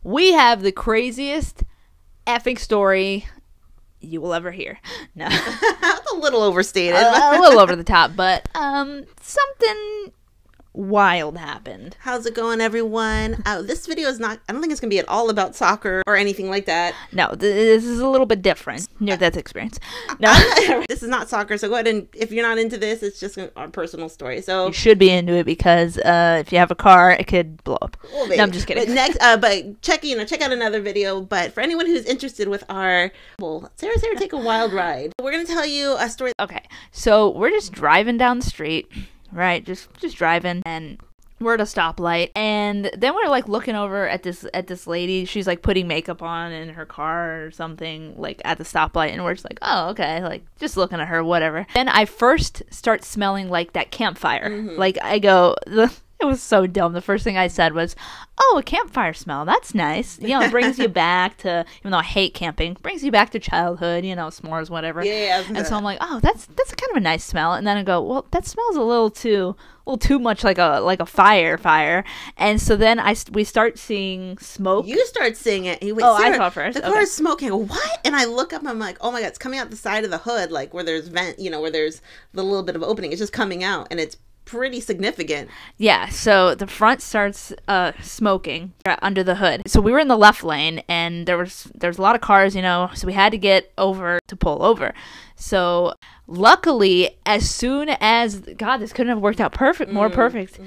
we have the craziest effing story you will ever hear. No. It's a little overstated. A little over the top, but something wild happened. How's it going, everyone? This video is not, I don't think it's gonna be at all about soccer or anything like that. No, this is a little bit different. Near death experience. No. This is not soccer, so go ahead and, if you're not into this, it's just our personal story. So you should be into it because if you have a car, it could blow up. Well, no, I'm just kidding. But next, but check out another video. But for anyone who's interested with our, well, Sarah, take a wild ride. We're gonna tell you a story. Okay, so we're just driving down the street. Right, just driving, and we're at a stoplight, and then we're like looking over at this lady. She's like putting makeup on in her car or something, like at the stoplight, and we're just like, oh, okay, like just looking at her, whatever. Then I first start smelling like that campfire. Like I go, it was so dumb. The first thing I said was, oh, a campfire smell. That's nice. You know, it brings you back to, even though I hate camping, brings you back to childhood, you know, s'mores, whatever. Yeah. And so I'm like, oh, that's kind of a nice smell. And then I go, well, that smells a little too much like a fire. And so then we start seeing smoke. You start seeing it. Wait, oh, Sarah, I saw it first. The car is smoking. I go, what? And I look up. I'm like, oh my god, it's coming out the side of the hood, like where there's vent, you know, where there's the little bit of opening. It's just coming out, and it's pretty significant. Yeah, so the front starts smoking under the hood. So we were in the left lane, and there's a lot of cars, you know, so we had to get over to pull over. So luckily, as soon as, God, this couldn't have worked out more perfect,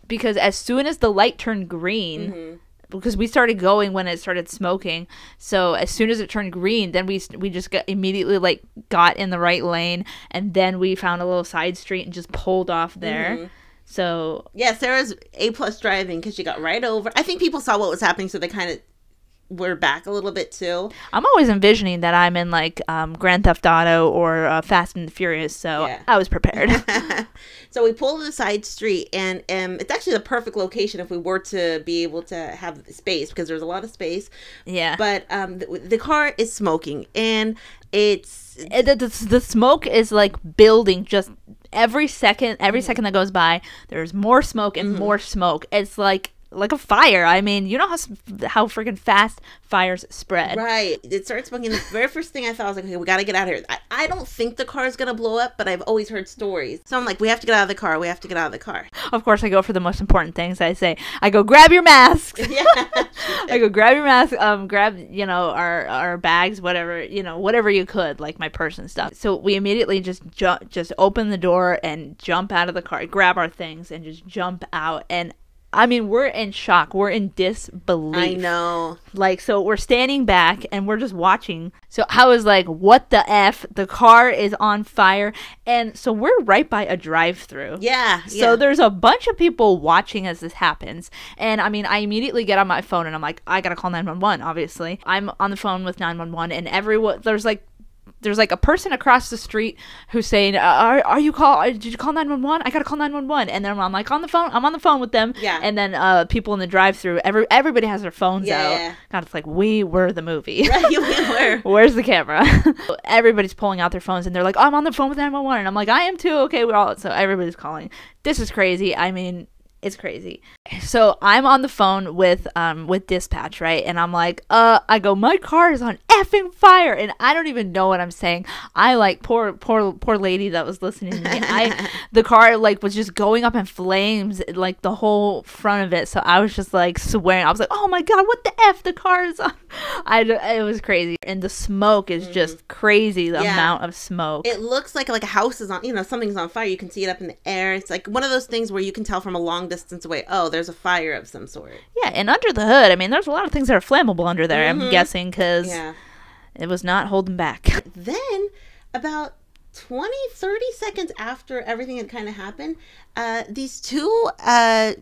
because as soon as the light turned green, because we started going when it started smoking, so as soon as it turned green, then we just immediately got in the right lane, and then we found a little side street and just pulled off there. So yeah, Sarah's A+ driving because she got right over. I think people saw what was happening, so they kind of were back a little bit too. I'm always envisioning that I'm in like Grand Theft Auto or Fast and Furious, so yeah. I was prepared. So we pulled to the side street, and it's actually the perfect location if we were to be able to have space, because there's a lot of space. Yeah. But the car is smoking, and the smoke is like building just every second that goes by. There's more smoke and more smoke. It's like a fire. I mean, you know how freaking fast fires spread. Right. It started smoking. The very first thing I thought was like, okay, we got to get out of here. I don't think the car is going to blow up, but I've always heard stories. So I'm like, we have to get out of the car. We have to get out of the car. Of course, I go for the most important things. I go, grab your masks. Yeah. I go, grab your mask. Grab, you know, our bags, whatever, you know, whatever you could, like my purse and stuff. So we immediately just open the door and jump out of the car, grab our things, and just jump out. And I mean, we're in shock. We're in disbelief. I know. Like, so we're standing back and we're just watching. So I was like, what the F? The car is on fire. And so we're right by a drive-thru. Yeah. So there's a bunch of people watching as this happens. And I mean, I immediately get on my phone and I'm like, I gotta call 911, obviously. I'm on the phone with 911, and everyone, there's like a person across the street who's saying, did you call 911? I gotta call 911. And then I'm like, I'm on the phone with them. Yeah. And then people in the drive-thru, everybody has their phones out. Yeah. God, it's like, we were the movie. Right, we were. Where's the camera? Everybody's pulling out their phones, and they're like, I'm on the phone with 911. And I'm like, I am too. Okay, so everybody's calling. This is crazy. I mean, it's crazy. So I'm on the phone with dispatch, right? And I'm like, I go, my car is on effing fire, and I don't even know what I'm saying. I like poor lady that was listening to me. The car like was just going up in flames, like the whole front of it. So I was just like swearing. I was like, oh my god, what the F? The car is on. It was crazy, and the smoke is just crazy. The amount of smoke. It looks like a house is on. You know, something's on fire. You can see it up in the air. It's like one of those things where you can tell from a long distance away, oh, there's a fire of some sort. Yeah, and under the hood, I mean, there's a lot of things that are flammable under there, I'm guessing, because it was not holding back. Then, about 20-30 seconds after everything had kind of happened, these two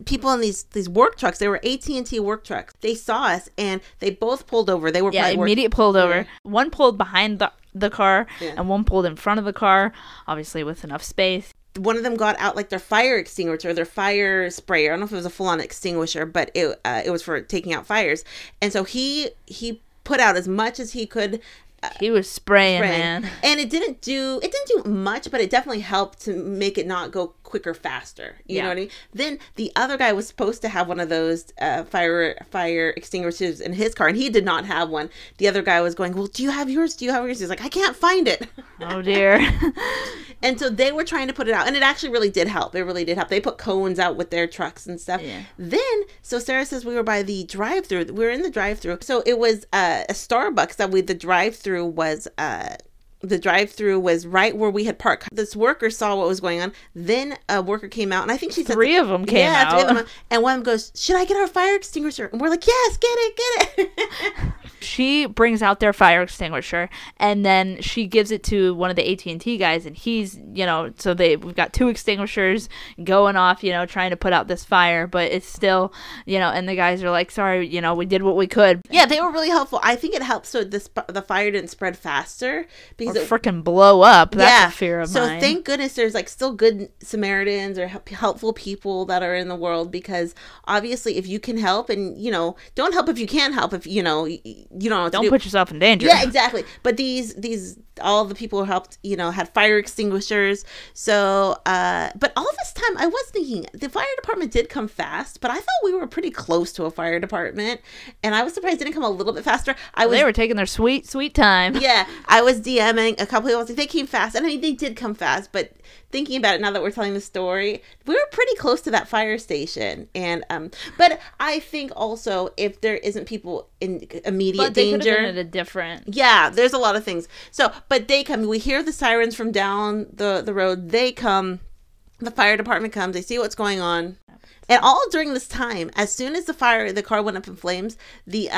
people in these work trucks, they were AT&T work trucks, they saw us, and they both pulled over. They were immediate pulled over. One pulled behind the car, and one pulled in front of the car, obviously with enough space. One of them got out like their fire extinguisher, their fire sprayer. I don't know if it was a full-on extinguisher, but it was for taking out fires. And so he put out as much as he could. He was spraying, man. And it didn't do much, but it definitely helped to make it not go quicker, faster. You know what I mean? Then the other guy was supposed to have one of those fire extinguishers in his car, and he did not have one. The other guy was going, well, do you have yours? Do you have yours? He's like, I can't find it. Oh, dear. And so they were trying to put it out, and it actually really did help. It really did help. They put cones out with their trucks and stuff. Yeah. Then, so Sarah says we were by the drive-thru. We were in the drive-thru. So it was a Starbucks that the drive-thru was right where we had parked. This worker saw what was going on. Then a worker came out, and I think she said three of them came out. Yeah, 3 of them. And one goes, should I get our fire extinguisher? And we're like, yes, get it. She brings out their fire extinguisher, and then she gives it to one of the AT&T guys, and he's, so we've got 2 extinguishers going off, trying to put out this fire, but it's still, and the guys are like, sorry, we did what we could. Yeah, they were really helpful. I think it helped so the fire didn't spread faster, because it freaking blow up. That's a fear of mine. So thank goodness there's still good Samaritans or helpful people that are in the world, because obviously if you can help, and don't help if you can't help, if you don't put yourself in danger. Yeah, exactly. But these all the people who helped had fire extinguishers. So but all this time I was thinking the fire department did come fast, but I thought we were pretty close to a fire department, and I was surprised it didn't come a little bit faster. They were taking their sweet time. Yeah, I was DMing a couple of people. They came fast, and I mean they did come fast, but thinking about it now that we're telling the story, we were pretty close to that fire station. And but I think also if there isn't people in immediate danger, been at a different. Yeah, there's a lot of things. So, but they come. We hear the sirens from down the road. They come. The fire department comes. They see what's going on, and all during this time, as soon as the car went up in flames, the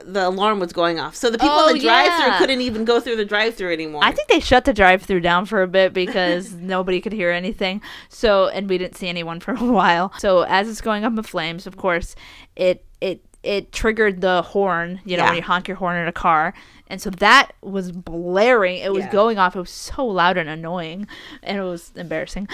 alarm was going off. So the people in the drive-thru couldn't even go through the drive-thru anymore. I think they shut the drive-thru down for a bit because nobody could hear anything. So, and we didn't see anyone for a while. So as it's going up in flames, of course, it triggered the horn, when you honk your horn in a car. And so that was blaring. It was going off. It was so loud and annoying. And it was embarrassing.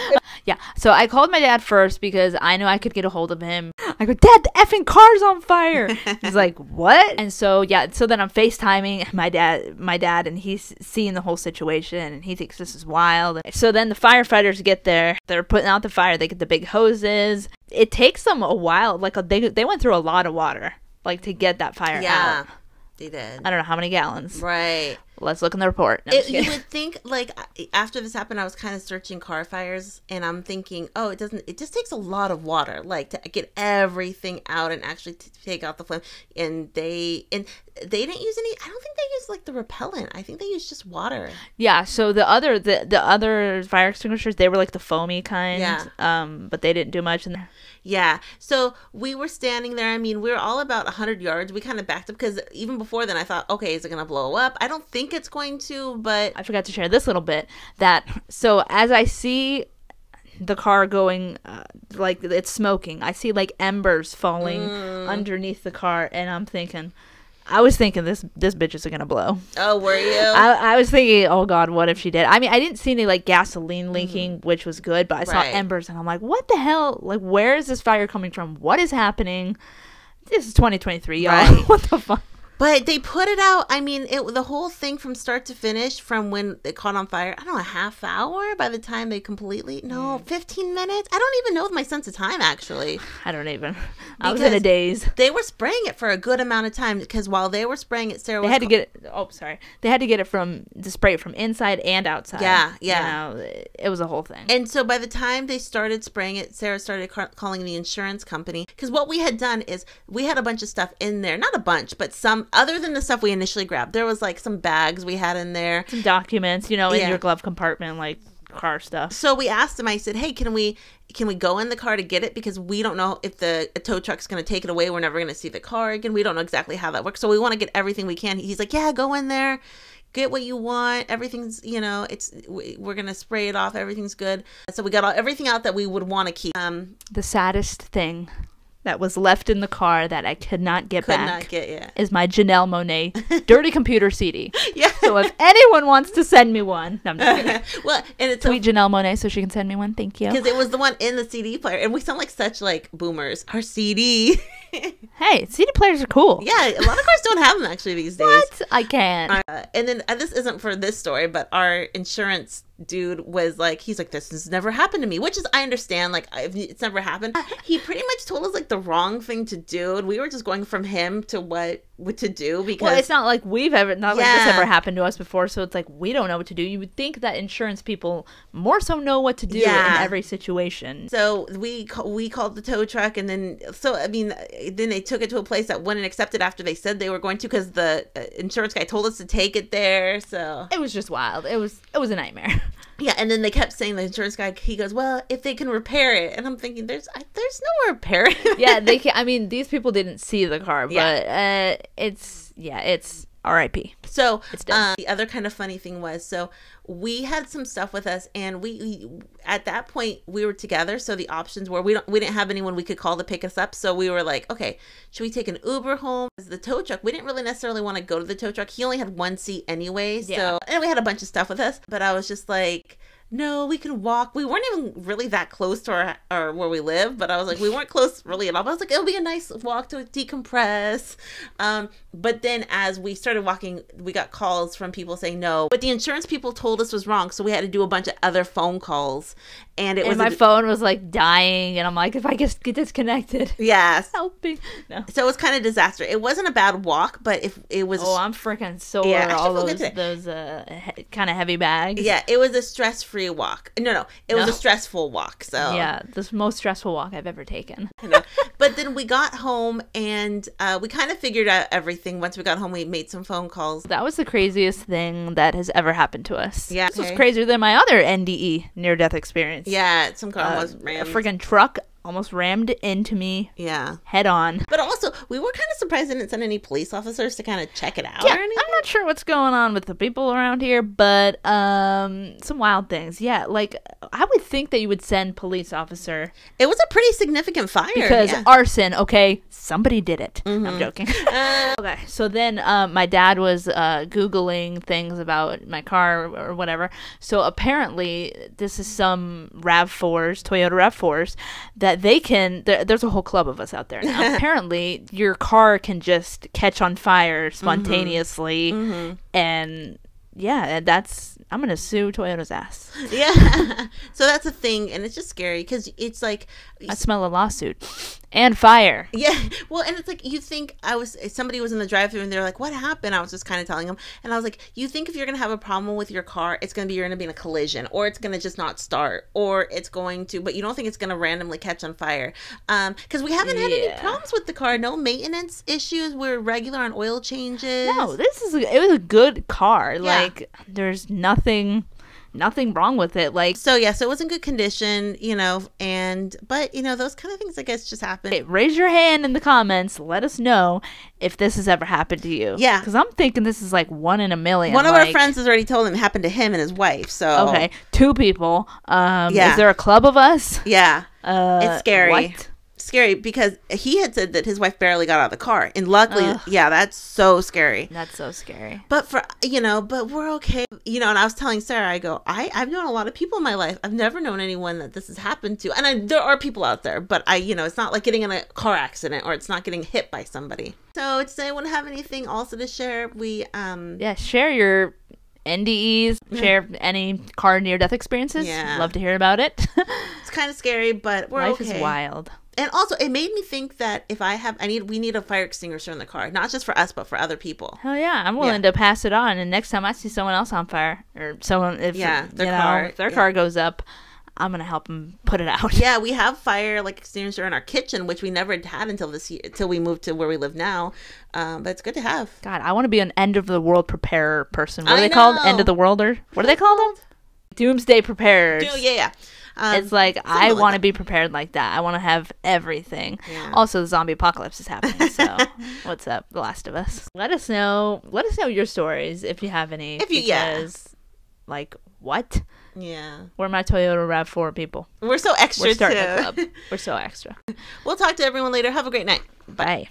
Yeah. So I called my dad first because I knew I could get a hold of him. I go, Dad, the effing car's on fire. He's like, what? And so, so then I'm FaceTiming my dad, and he's seeing the whole situation, and he thinks this is wild. So then the firefighters get there. They're putting out the fire. They get the big hoses. It takes them a while. Like, they went through a lot of water, to get that fire out. They did. I don't know how many gallons. Right. Let's look in the report. No, you would think, after this happened, I was kind of searching car fires, and I'm thinking, it just takes a lot of water, to get everything out and actually take out the flame. And they didn't use any, I don't think they used, the repellent. I think they used just water. Yeah, so the other fire extinguishers, they were, the foamy kind. Yeah. But they didn't do much in there. Yeah. So we were standing there. I mean, we were all about 100 yards. We kind of backed up because even before then I thought, okay, is it going to blow up? I don't think it's going to, but I forgot to share this little bit so as I see the car going, it's smoking, I see embers falling underneath the car, and I was thinking this bitch is gonna blow. Oh, were you? I was thinking, oh God, what if she did? I mean, I didn't see any gasoline leaking, which was good, but I saw embers, and I'm like, what the hell? Where is this fire coming from? What is happening? This is 2023, y'all. Right. What the fuck? But they put it out. I mean, the whole thing from start to finish, from when it caught on fire, I don't know, a half hour by the time they 15 minutes. I don't even know my sense of time, actually. I don't even. I was in a daze. They were spraying it for a good amount of time, because while they were spraying it, Sarah They had to get it to spray it from inside and outside. Yeah. It was a whole thing. And so by the time they started spraying it, Sarah started calling the insurance company, because what we had done is we had a bunch of stuff in there. Not a bunch, but some. Other than the stuff we initially grabbed, there was some bags we had in there, some documents, in your glove compartment, car stuff. So we asked him. I said, "Hey, can we go in the car to get it? Because we don't know if a tow truck's going to take it away. We're never going to see the car again. We don't know exactly how that works. So we want to get everything we can." He's like, "Yeah, go in there, get what you want. Everything's, we're going to spray it off. Everything's good." So we got everything out that we would want to keep. The saddest thing that was left in the car that I could not get back is my Janelle Monáe Dirty Computer CD. Yeah. So if anyone wants to send me one, no, I'm just kidding. Well, and it's tweet Janelle Monáe so she can send me one. Thank you. Because it was the one in the CD player, and we sound like such like boomers. Our CD. Hey, CD players are cool. Yeah, a lot of cars don't have them actually these days. What? I can't. And then this isn't for this story, but our insurance dude was like, he's like, this has never happened to me, which is, I understand, like, it's never happened. He pretty much told us like the wrong thing to do, and we were just going from him to what to do, because well, it's not like we've ever like this ever happened to us before, so it's like we don't know what to do. You would think that insurance people more so know what to do in every situation. So we called the tow truck, and then then they took it to a place that wouldn't accept it after they said they were going to, because the insurance guy told us to take it there. So it was just wild. It was a nightmare. Yeah, and then they kept saying, the insurance guy, he goes, well, if they can repair it. And I'm thinking, there's no repairing. Yeah, they can. I mean, these people didn't see the car, but it's R.I.P. So the other kind of funny thing was, so we had some stuff with us, and we at that point we were together. So the options were we didn't have anyone we could call to pick us up. So we were like, okay, should we take an Uber home? The tow truck, we didn't really necessarily want to go to the tow truck. He only had one seat anyway. So and we had a bunch of stuff with us, but I was just like, no, we can walk. We weren't even really that close to our where we live, but I was like, we weren't close really at all. But I was like, it'll be a nice walk to decompress. But then as we started walking, we got calls from people saying no, but the insurance people told us was wrong, so we had to do a bunch of other phone calls, and my phone was like dying, and I'm like, if I just get disconnected, help me. No. So it was kind of disaster. It wasn't a bad walk, but if it was, I'm freaking sore. All those kind of heavy bags. Yeah, it was a stress-free walk. No, it was a stressful walk. So yeah, the most stressful walk I've ever taken. But then we got home, and we kind of figured out everything. Once we got home, we made some phone calls. That was the craziest thing that has ever happened to us. Yeah, this was crazier than my other NDE, near-death experience. Yeah, some car was rammed. A freaking truck almost rammed into me. Yeah, head on. But also, we were kind of surprised they didn't send any police officers to kind of check it out. Yeah, or anything. I'm not sure what's going on with the people around here, but some wild things. Yeah, like I would think that you would send police officer. It was a pretty significant fire because arson. Okay, somebody did it. I'm joking. Okay, so then my dad was Googling things about my car or whatever. So apparently, this is some RAV4s, Toyota RAV4s that they can, there's a whole club of us out there now. Apparently, your car can just catch on fire spontaneously, and yeah, I'm gonna sue Toyota's ass. Yeah, so that's a thing, and it's just scary because it's like I smell a lawsuit and fire. Yeah, well, and it's like you think somebody was in the drive-thru and they're like, "What happened?" I was just kind of telling them, and I was like, "You think if you're gonna have a problem with your car, you're gonna be in a collision, or it's gonna just not start, or it's going to, but you don't think it's gonna randomly catch on fire, because we haven't had any problems with the car, no maintenance issues. We're regular on oil changes. No, it was a good car. Like there's nothing wrong with it. Like so it was in good condition, but those kind of things I guess just happen. Hey, raise your hand in the comments, let us know if this has ever happened to you. Yeah, because I'm thinking this is like 1 in a million. One of our friends has already told him it happened to him and his wife. So okay, 2 people. Is there a club of us? Yeah, it's scary. What? Scary because he had said that his wife barely got out of the car, and luckily that's so scary. That's so scary. But but we're okay, and I was telling Sarah, I go, I've known a lot of people in my life. I've never known anyone that this has happened to, and there are people out there, but it's not like getting in a car accident, or it's not getting hit by somebody. So does anyone have anything also to share? We share your NDEs, share any car near-death experiences. Love to hear about it. It's kind of scary, but we're Life okay. is wild. And also, it made me think that if we need a fire extinguisher in the car, not just for us, but for other people. Hell yeah, I'm willing to pass it on. And next time I see someone else on fire, or someone, if their car goes up, I'm gonna help them put it out. Yeah, we have fire extinguisher in our kitchen, which we never had until this year, until we moved to where we live now. But it's good to have. God, I want to be an end of the world preparer person. What are they called? End of the worlder? What are they called? Doomsday preparers. Yeah. It's like I want to be prepared like that. I want to have everything. Yeah. Also, the zombie apocalypse is happening. So, what's up, The Last of Us? Let us know your stories if you have any. What? Yeah. We're my Toyota RAV4 people. We're so extra. We're starting a club. We're so extra. We'll talk to everyone later. Have a great night. Bye.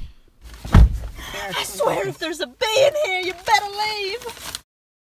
I swear, if there's a bee in here, you better leave.